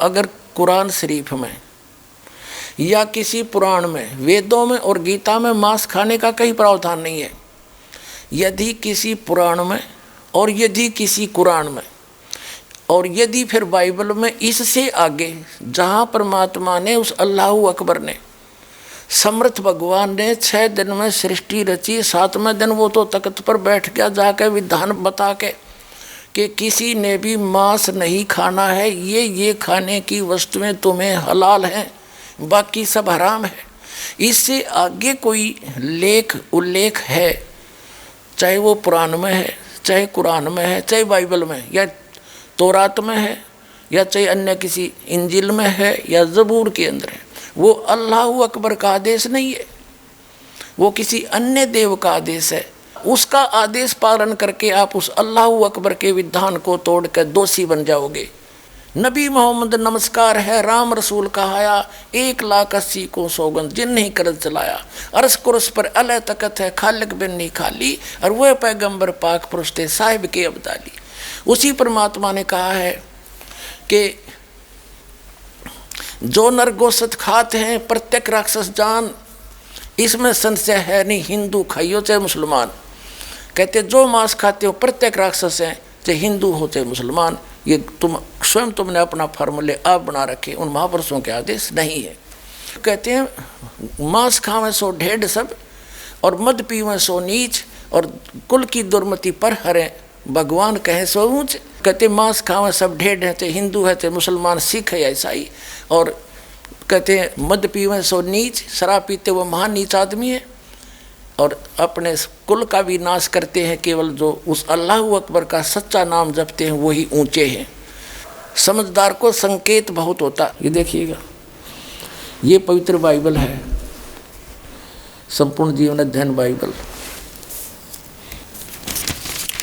अगर कुरान शरीफ में या किसी पुराण में, वेदों में और गीता में मांस खाने का कहीं प्रावधान नहीं है। यदि किसी पुराण में और यदि किसी कुरान में और यदि फिर बाइबल में, इससे आगे जहाँ परमात्मा ने, उस अल्लाह अकबर ने, समर्थ भगवान ने 6 दिन में सृष्टि रची, 7वें दिन वो तो तख्त पर बैठ गया जाकर विधान बता के कि किसी ने भी मांस नहीं खाना है, ये खाने की वस्तुएं तुम्हें हलाल हैं, बाकी सब हराम है। इससे आगे कोई लेख उल्लेख है, चाहे वो पुराण में है, चाहे कुरान में है, चाहे बाइबल में या तौरात में है, या चाहे अन्य किसी इंजिल में है या ज़बूर के अंदर है, वो अल्लाह अकबर का आदेश नहीं है, वो किसी अन्य देव का आदेश है। उसका आदेश पालन करके आप उस अल्लाह अकबर के विधान को तोड़कर दोषी बन जाओगे। नबी मोहम्मद नमस्कार है, राम रसूल कहाया, 1,80,000 को सौगंध जिन नहीं करत चलाया, अरस कुरस पर अल तकत है, खालिक बिन नहीं खाली, और वह पैगंबर पाक पुरुष थे साहिब के अब्दाली। उसी परमात्मा ने कहा है कि जो नर गोश्त खाते हैं प्रत्येक राक्षस जान, इसमें संशय है नहीं, हिंदू खाइयो चाहे मुसलमान। कहते जो मांस खाते हो प्रत्येक राक्षस हैं, चाहे हिंदू हो चाहे मुसलमान। ये तुमने अपना फार्मूले आप बना रखे, उन महापुरुषों के आदेश नहीं है। कहते हैं मांस खावें सो ढेढ़ सब, और मद पीवें सो नीच, और कुल की दुर्मति पर हरें भगवान कहें सो ऊंच। कहते मांस खावें सब ढेढ़ है, चाहे हिंदू है चाहे मुसलमान, सिख है या ईसाई। और कहते हैं मद पीवें सो नीच, शराब पीते वो महान नीच आदमी है, और अपने कुल का भी नाश करते हैं। केवल जो उस अल्लाह अकबर का सच्चा नाम जपते हैं वही ऊंचे हैं। समझदार को संकेत बहुत होता। ये देखिएगा, ये पवित्र बाइबल है, संपूर्ण जीवन अध्ययन बाइबल।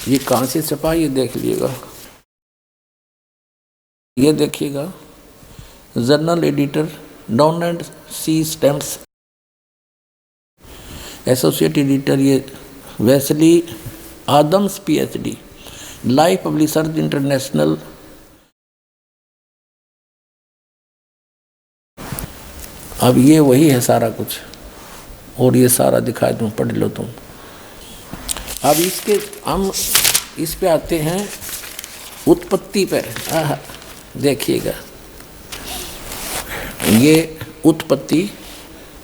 ये कहाँ से छपा ये देख लीजिएगा। ये देखिएगा, journal editor Don and C Stamps, associate editor ये Wesley Adams PhD, Life Publishers International. अब ये वही है सारा कुछ, और ये सारा दिखा दूँ, पढ़ लो तुम। अब इसके हम इस पे आते हैं उत्पत्ति पर। देखिएगा, ये उत्पत्ति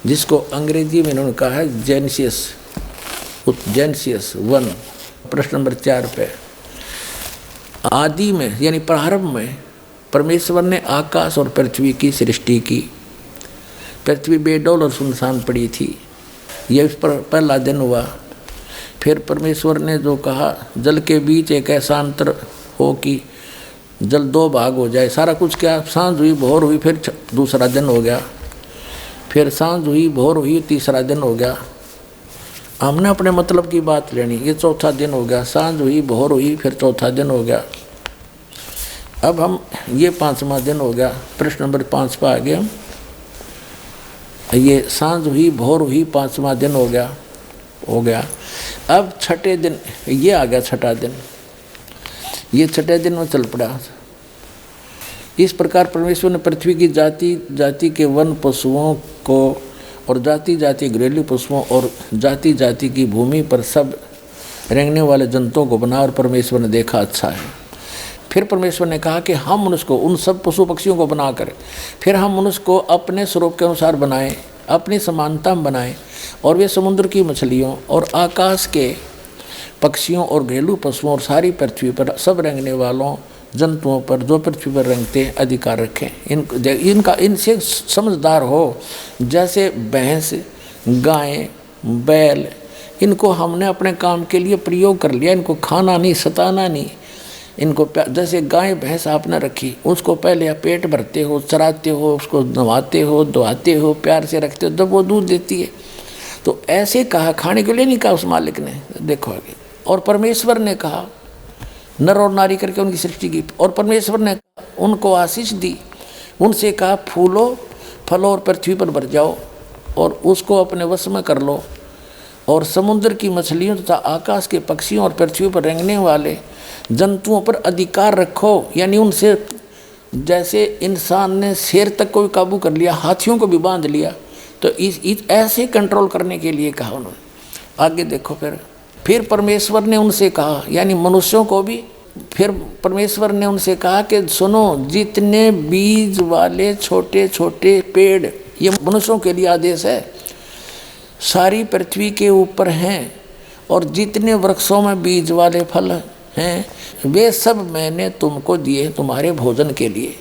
जिसको अंग्रेजी में इन्होंने कहा है जेनेसिस 1, प्रश्न नंबर 4 पे। आदि में यानी प्रारंभ में परमेश्वर ने आकाश और पृथ्वी की सृष्टि की। पृथ्वी बेडौल और सुनसान पड़ी थी, यह इस पर पहला दिन हुआ। फिर परमेश्वर ने जो कहा, जल के बीच एक ऐसा अंतर हो कि जल 2 भाग हो जाए। सारा कुछ क्या, सांझ हुई भोर हुई, फिर दूसरा दिन हो गया, फिर सांझ हुई भोर हुई, तीसरा दिन हो गया। हमने अपने मतलब की बात लेनी, ये चौथा दिन हो गया, सांझ हुई भोर हुई, फिर चौथा दिन हो गया। अब हम ये 5वां दिन हो गया, प्रश्न नंबर 5 पर आ गए हम। ये सांझ हुई भोर हुई, 5वां दिन हो गया। अब छठे दिन ये आ गया, छठा दिन। ये छठे दिन में चल पड़ा। इस प्रकार परमेश्वर ने पृथ्वी की जाति जाति के वन पशुओं को और जाति जाति घरेलू पशुओं और जाति जाति की भूमि पर सब रेंगने वाले जंतुओं को बना, और परमेश्वर ने देखा अच्छा है। फिर परमेश्वर ने कहा कि हम मनुष्य को, उन सब पशु पक्षियों को बनाकर, फिर हम मनुष्य को अपने स्वरूप के अनुसार बनाएं, अपनी समानता में बनाएं, और वे समुद्र की मछलियों और आकाश के पक्षियों और घरेलू पशुओं और सारी पृथ्वी पर सब रेंगने वालों जंतुओं पर जो पृथ्वी पर रेंगते अधिकार रखें। इनका इनसे समझदार हो। जैसे भैंस, गाय, बैल, इनको हमने अपने काम के लिए प्रयोग कर लिया, इनको खाना नहीं, सताना नहीं। इनको जैसे गाय भैंस आपने रखी, उसको पहले आप पेट भरते हो, चराते हो, उसको नहवाते हो, धोआते हो, प्यार से रखते हो, जब वो दूध देती है। तो ऐसे कहा, खाने के लिए नहीं कहा उस मालिक ने। देखो आगे, और परमेश्वर ने कहा, नर और नारी करके उनकी सृष्टि की, और परमेश्वर ने उनको आशीष दी। उनसे कहा, फूलो फलो और पृथ्वी पर भर जाओ और उसको अपने वश में कर लो, और समुद्र की मछलियों तथा आकाश के पक्षियों और पृथ्वी पर रेंगने वाले जंतुओं पर अधिकार रखो। यानी उनसे जैसे इंसान ने शेर तक को भी काबू कर लिया, हाथियों को भी बांध लिया, तो इस ऐसे कंट्रोल करने के लिए कहा उन्होंने। आगे देखो, फिर परमेश्वर ने उनसे कहा, यानी मनुष्यों को भी, फिर परमेश्वर ने उनसे कहा कि सुनो, जितने बीज वाले छोटे छोटे पेड़, ये मनुष्यों के लिए आदेश है, सारी पृथ्वी के ऊपर हैं, और जितने वृक्षों में बीज वाले फल हैं, वे सब मैंने तुमको दिए तुम्हारे भोजन के लिए।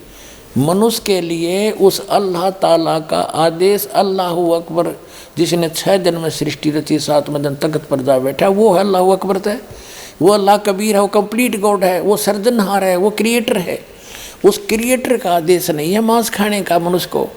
मनुष्य के लिए उस अल्लाह ताला का आदेश, अल्लाहु अकबर, जिसने 6 दिन में सृष्टि रची, 7वें दिन तख्त पर जा बैठा, वो है अल्लाहु अकबर है। वो अल्लाह कबीर है, वो कंप्लीट गॉड है, वो सर्जनहार है, वो क्रिएटर है। उस क्रिएटर का आदेश नहीं है मांस खाने का मनुष्य को।